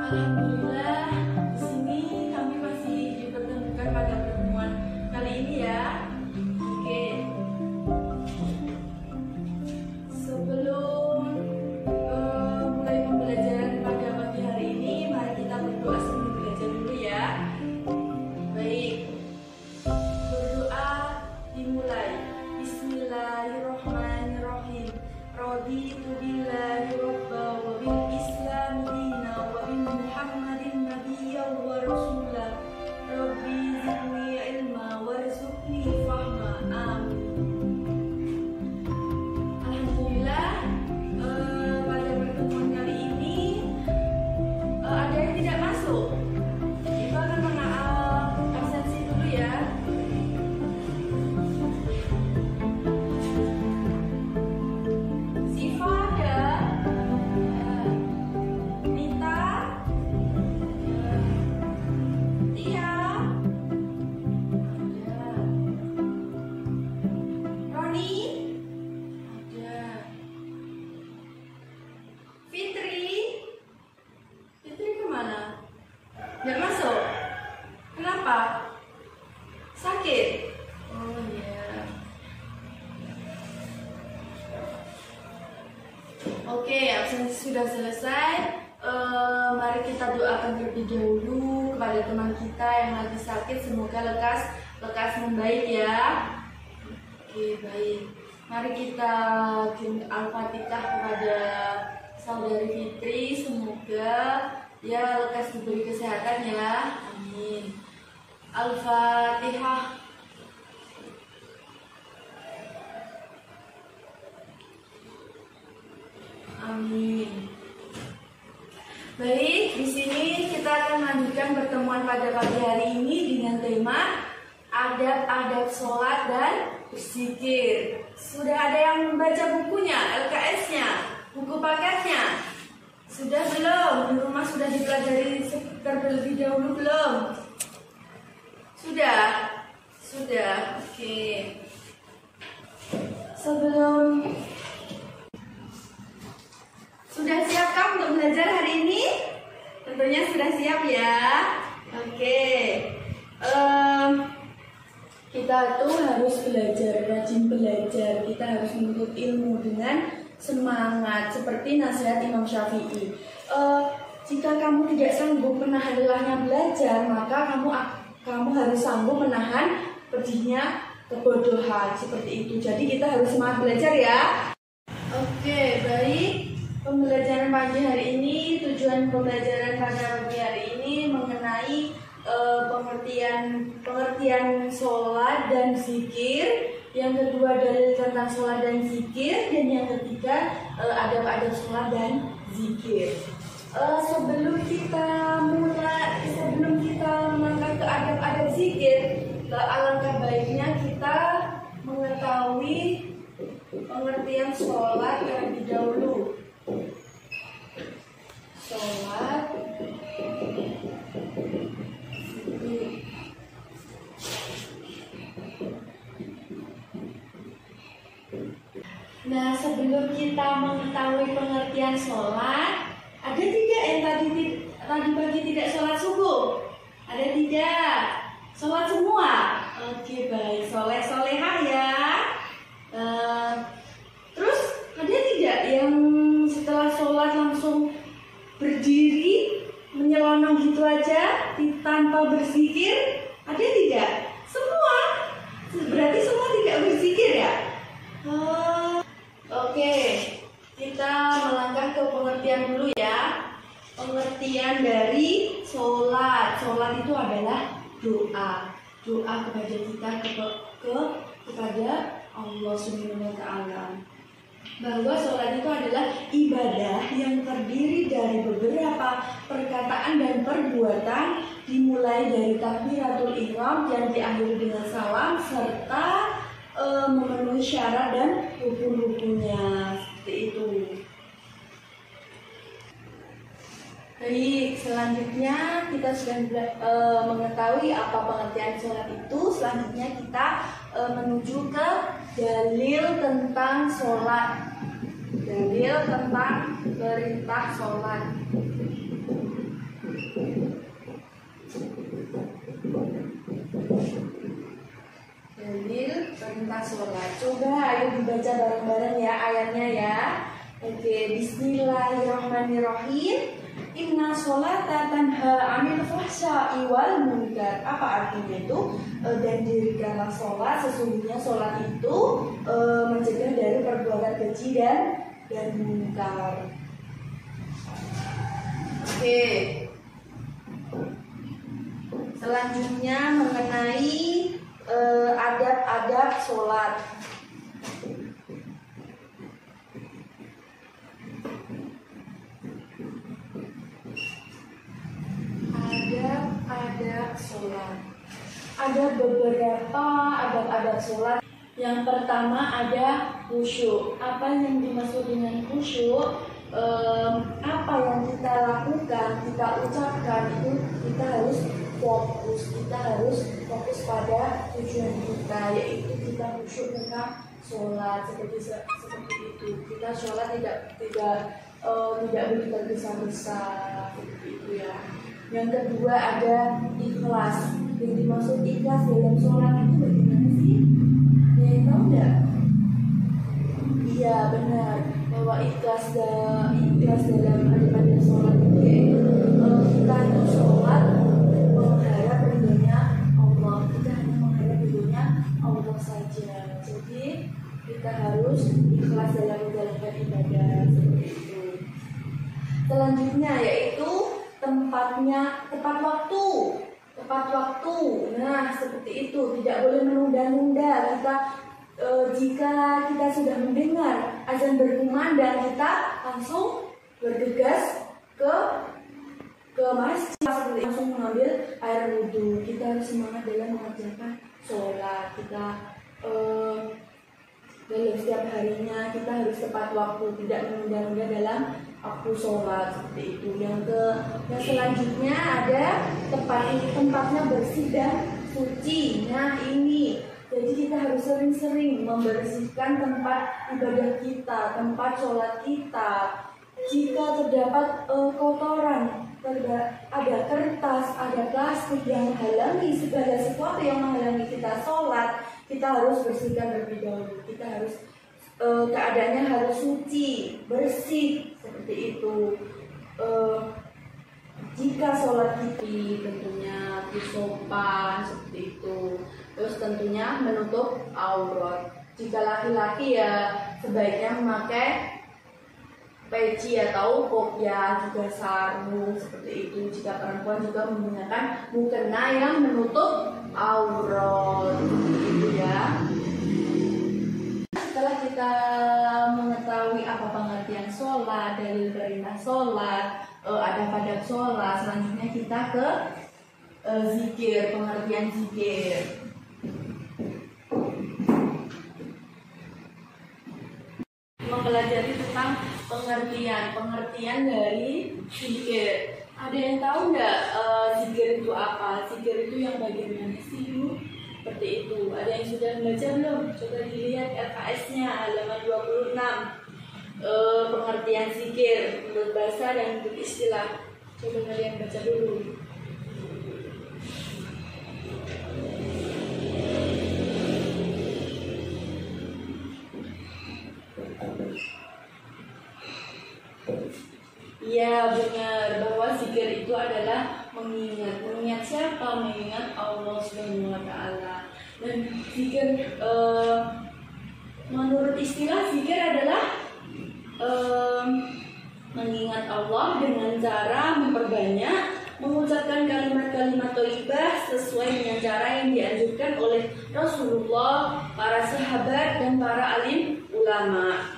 Alhamdulillah, di sini kami masih dipertemukan pada pertemuan kali ini ya. Oke. Sebelum mulai pembelajaran pada pagi hari ini, mari kita berdoa sebelum belajar dulu ya. Baik. Berdoa dimulai. Bismillahirrahmanirrahim. Raditu billahi robba wa bil islam dina wa bi muhammadin nabiyya wa rasula. Rabbi zidni ilma warzuqni fahma. Amin. Alhamdulillah, pada pertemuan kali ini ada yang tidak masuk. Ibu akan absensi dulu ya. Nggak masuk? Kenapa? Sakit? Oh iya. Oke, absensi sudah selesai. Mari kita doakan terlebih dahulu kepada teman kita yang lagi sakit. Semoga lekas membaik ya. Oke, baik. Mari kita Al-Fatihah kepada saudari Fitri. Semoga ya lekas diberi kesehatan ya. Amin. Al-Fatihah. Amin. Baik, di sini kita akan melanjutkan pertemuan pada pagi hari ini dengan tema adab-adab sholat dan berzikir. Sudah ada yang membaca bukunya, LKS-nya, buku paketnya? Sudah belum? Di rumah sudah dipelajari terlebih dahulu belum? Sudah? Sudah, oke. Sudah siapkah untuk belajar hari ini? Tentunya sudah siap ya. Oke. Kita tuh harus belajar, rajin belajar. Kita harus menuntut ilmu dengan semangat, seperti nasihat Imam Syafi'i. Jika kamu tidak sanggup menahan lelahnya belajar, maka kamu harus sanggup menahan pedihnya kebodohan, seperti itu. Jadi kita harus semangat belajar ya. Oke, baik. Pembelajaran pagi hari ini, tujuan pembelajaran pada pagi hari ini mengenai pengertian sholat dan zikir. Yang kedua dalil tentang sholat dan zikir, dan yang ketiga adab-adab sholat dan zikir. Sebelum kita melangkah ke adab-adab zikir, alangkah baiknya kita mengetahui pengertian sholat terlebih dahulu. Sholat, zikir. Nah, sebelum kita mengetahui pengertian sholat, ada tidak yang tadi pagi tidak sholat subuh? Ada tidak? Sholat semua? Oke, baik. Solehah ya. Terus ada tidak yang setelah sholat langsung berdiri menyelonong gitu aja tanpa berzikir? Ada tidak? Semua? Berarti semua tidak berzikir ya? Oke, kita melangkah ke pengertian dulu ya. Pengertian dari sholat. Sholat itu adalah doa. Doa kepada kita kepada Allah Subhanahu wa Ta'ala. Bahwa sholat itu adalah ibadah yang terdiri dari beberapa perkataan dan perbuatan, dimulai dari takbiratul ihram yang diakhiri dengan salam, serta memenuhi syarat dan rukun-rukunnya, seperti itu. Baik, selanjutnya kita sudah mengetahui apa pengertian sholat itu. Selanjutnya kita menuju ke dalil tentang sholat. Dalil tentang perintah sholat. Bismillahirrahmanirrahim. Inna sholata tanha 'anil fahsya'i wal munkar. Apa artinya itu? Dan dirikanlah sholat, sesungguhnya sholat itu mencegah dari perbuatan keji dan munkar. Oke. Selanjutnya mengenai adab-adab sholat. Adab-adab sholat. Ada beberapa adab-adab sholat. Yang pertama ada khusyuk. Apa yang dimaksud dengan khusyuk? Apa yang kita lakukan, kita ucapkan itu kita harus fokus pada tujuan kita, yaitu kita khusyuk tentang sholat seperti itu. Kita sholat tidak boleh tergesa-gesa seperti itu ya. Yang kedua ada ikhlas. Yang dimaksud ikhlas dalam sholat itu bagaimana sih? Ya tahu nggak? Iya benar, bahwa ikhlas dalam ibadah sholat itu yaitu kita itu sholat mengharap ridhonya Allah. Kita hanya mengharap ridhonya Allah saja. Jadi kita harus ikhlas dalam menjalankan ibadah seperti itu. Selanjutnya yaitu tepat waktu. Nah seperti itu, tidak boleh menunda-nunda. Jika kita sudah mendengar azan berkumandang, kita langsung bergegas ke masjid, langsung mengambil air wudhu. Kita harus semangat dalam mengerjakan sholat. Kita dalam setiap harinya kita harus tepat waktu, tidak menunda-nunda dalam waktu sholat seperti itu. Yang selanjutnya ada tempatnya bersih dan suci. Nah ini, jadi kita harus sering-sering membersihkan tempat ibadah kita, tempat sholat kita. Jika terdapat kotoran, ada kertas, ada plastik yang menghalangi segala sesuatu yang menghalangi kita sholat, kita harus bersihkan terlebih dahulu. Kita harus keadaannya harus suci, bersih seperti itu. Jika sholat kita tentunya sopan seperti itu. Terus tentunya menutup aurat. Jika laki-laki ya sebaiknya memakai peci atau kopiah, juga sarung seperti itu. Jika perempuan juga menggunakan mukena yang menutup aurat seperti itu ya. Setelah kita mengetahui apa pengertian sholat, dalil perintah sholat, ada pada sholat, selanjutnya kita ke zikir, pengertian zikir. Mempelajari tentang pengertian dari zikir. Ada yang tahu nggak zikir itu apa? Zikir itu yang bagaimana sih Bu? Seperti itu. Ada yang sudah membaca belum? Coba dilihat LKS-nya halaman 26. Pengertian zikir menurut bahasa dan menurut istilah. Coba kalian baca dulu. Ya benar, bahwa zikir itu adalah mengingat siapa? Mengingat Allah Subhanahu wa Ta'ala. Dan zikir menurut istilah zikir adalah mengingat Allah dengan cara memperbanyak mengucapkan kalimat-kalimat thayyibah sesuai dengan cara yang dianjurkan oleh Rasulullah, para sahabat dan para alim ulama.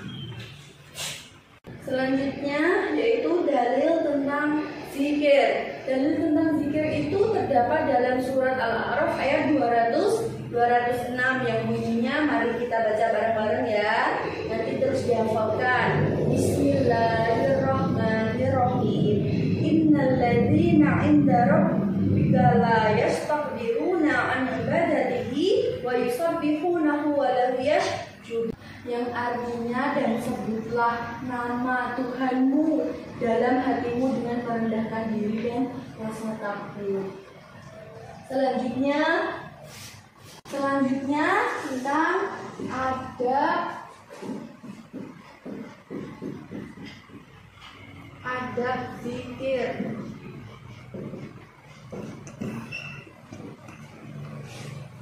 Selanjutnya yaitu dalil tentang zikir. Dalil tentang zikir itu terdapat dalam surat Al-A'raf ayat 206 yang bunyinya, mari kita baca bareng-bareng ya. Nanti terus dihafalkan. Bismillahirrahmanirrahim. Innal ladzina 'inda rabbika la yastakbiruna 'an ibadatihi wa yusabbihunahu wa lahu yasjudun. Yang artinya, dan sebutlah nama Tuhanmu dalam hatimu dengan merendahkan diri dan rasa takut. Selanjutnya tentang adab zikir.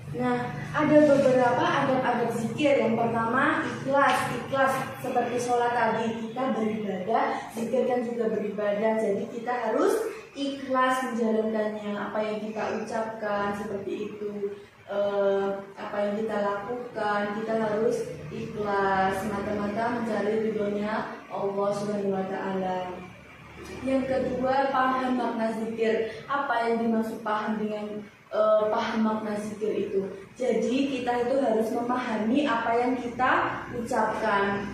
Nah, ada beberapa adab-adab zikir. Yang pertama, ikhlas. Ikhlas seperti sholat tadi, kita beribadah, zikir kan juga beribadah. Jadi kita harus ikhlas menjalankannya. Apa yang kita ucapkan seperti itu, apa yang kita lakukan, kita harus ikhlas semata-mata mencari ridhonya Allah Subhanahu wa Ta'ala. Yang kedua, paham makna zikir. Apa yang dimaksud paham dengan paham makna zikir itu? Jadi kita itu harus memahami apa yang kita ucapkan.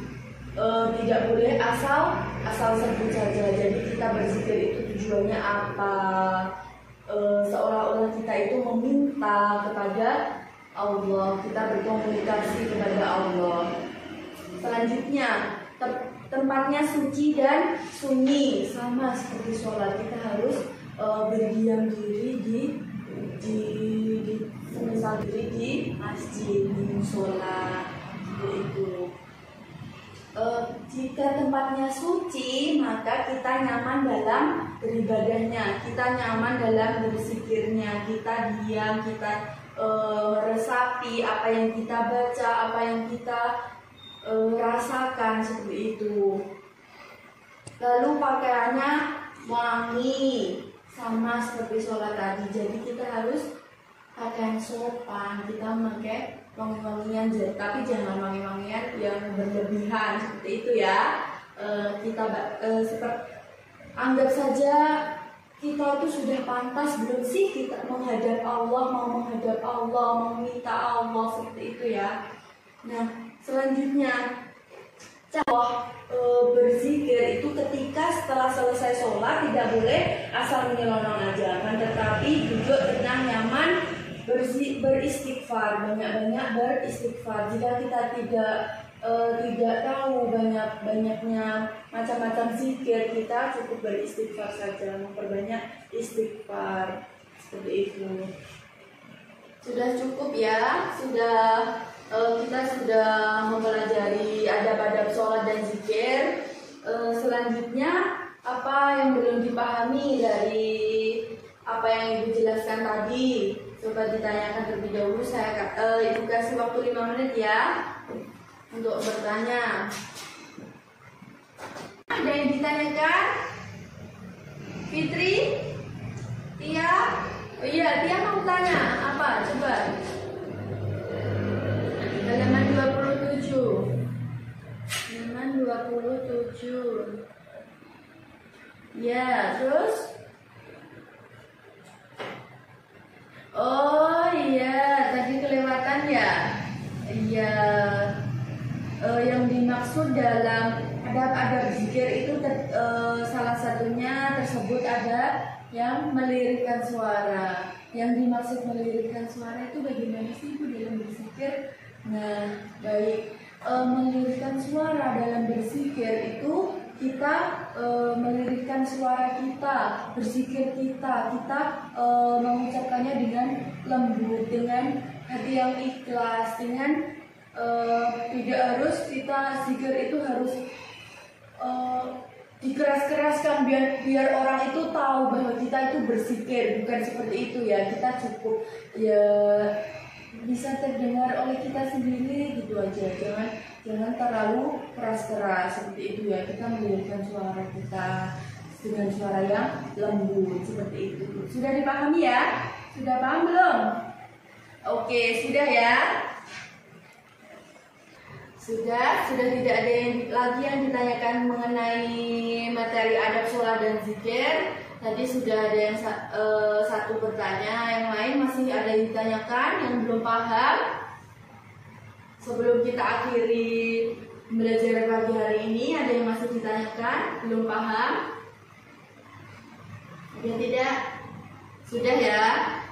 Tidak boleh asal sebut saja. Jadi kita berzikir itu tujuannya apa? Seolah-olah kita itu meminta kepada Allah, kita berkomunikasi kepada Allah. Selanjutnya, tempatnya suci dan sunyi, sama seperti sholat. Kita harus berdiam diri semisal diri di masjid, di musola, itu. Jika tempatnya suci, maka kita nyaman dalam beribadahnya, kita nyaman dalam berzikirnya, kita diam, kita meresapi apa yang kita baca, apa yang kita rasakan, seperti itu. Lalu pakaiannya wangi, sama seperti sholat tadi. Jadi kita harus pakaian sopan, kita memakai wangi-wangian, tapi jangan wangi-wangian yang berlebihan seperti itu ya. Anggap saja kita itu sudah pantas belum sih kita menghadap Allah, mau menghadap Allah, mau minta Allah, seperti itu ya. Nah, selanjutnya cara berzikir itu ketika setelah selesai sholat tidak boleh asal menyelonong aja, kan, tetapi duduk tenang nyaman, beristighfar, banyak-banyak beristighfar. Jika kita tidak tahu banyaknya macam-macam zikir, kita cukup beristighfar saja, memperbanyak istighfar, seperti itu. Sudah cukup ya, kita sudah mempelajari adab-adab sholat dan zikir. Selanjutnya, apa yang belum dipahami dari apa yang Ibu jelaskan tadi? Coba ditanyakan terlebih dahulu. Ibu kasih waktu 5 menit ya untuk bertanya. Ada yang ditanyakan? Fitri? Tia? Oh iya, Tia mau tanya apa? Coba. Halaman 27. Halaman 27. Ya, terus? Oh iya, tadi kelewatan ya. Iya. Yang dimaksud dalam adab-adab zikir itu salah satunya tersebut ada yang melirikkan suara. Yang dimaksud melirikkan suara itu bagaimana sih Ibu dalam berzikir? Nah, baik, melirikkan suara dalam berzikir itu kita melirikkan suara kita, berzikir kita mengucapkannya dengan lembut, dengan hati yang ikhlas, dengan tidak harus kita zikir itu harus dikeras-keraskan biar orang itu tahu bahwa kita itu berzikir, bukan seperti itu ya. Kita cukup ya bisa terdengar oleh kita sendiri gitu aja, jangan terlalu keras-keras seperti itu ya. Kita melirikkan suara kita dengan suara yang lembut seperti itu. Sudah dipahami ya? Sudah paham belum? Oke, sudah ya. Sudah tidak ada lagi yang ditanyakan mengenai materi adab sholat dan zikir. Tadi sudah ada yang satu bertanya, yang lain masih ada yang ditanyakan yang belum paham. Sebelum kita akhiri belajar pagi hari ini, ada yang masih ditanyakan, belum paham? Ya tidak? Sudah ya?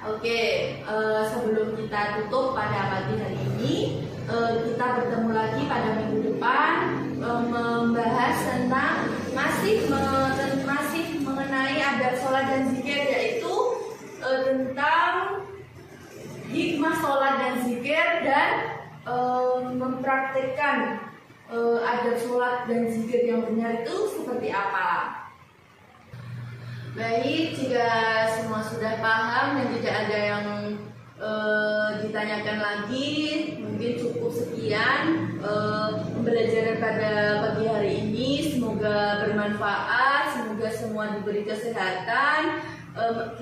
Oke, sebelum kita tutup pada pagi hari ini, kita bertemu lagi pada minggu depan membahas tentang masih mengenai adab sholat dan zikir, yaitu tentang hikmah sholat dan zikir dan mempraktikkan adab sholat dan zikir yang benar itu seperti apa. Baik, jika semua sudah paham dan tidak ada yang ditanyakan lagi, mungkin cukup sekian pembelajaran pada pagi hari ini. Semoga bermanfaat, semoga semua diberi kesehatan.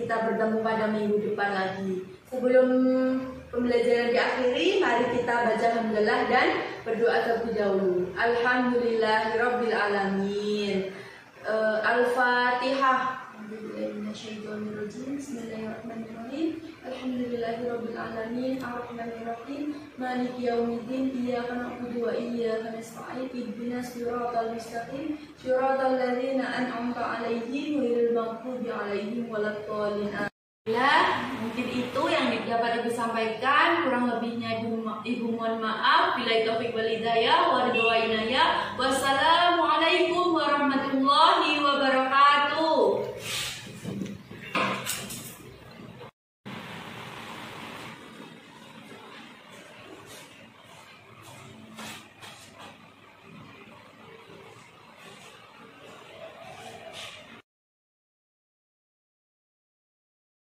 Kita bertemu pada minggu depan lagi. Sebelum pembelajaran diakhiri, mari kita baca hamdalah dan berdoa terlebih dahulu. Alhamdulillahirabbil alamin. Al-Fatihah. Bismillahirrahmanirrahim. Alhamdulillahirabbil alamin arrahmanirrahim maliki yaumiddin iyyaka na'budu wa iyyaka nasta'in ihdinas siratal mustaqim siratal ladzina an'amta 'alaihim ghairil maghdubi 'alaihim waladdallin. Mungkin itu yang dapat Ibu sampaikan, kurang lebihnya Ibu mohon maaf. Billahi taufiq wal hidayah wa ridha wa inayah. Wassalam.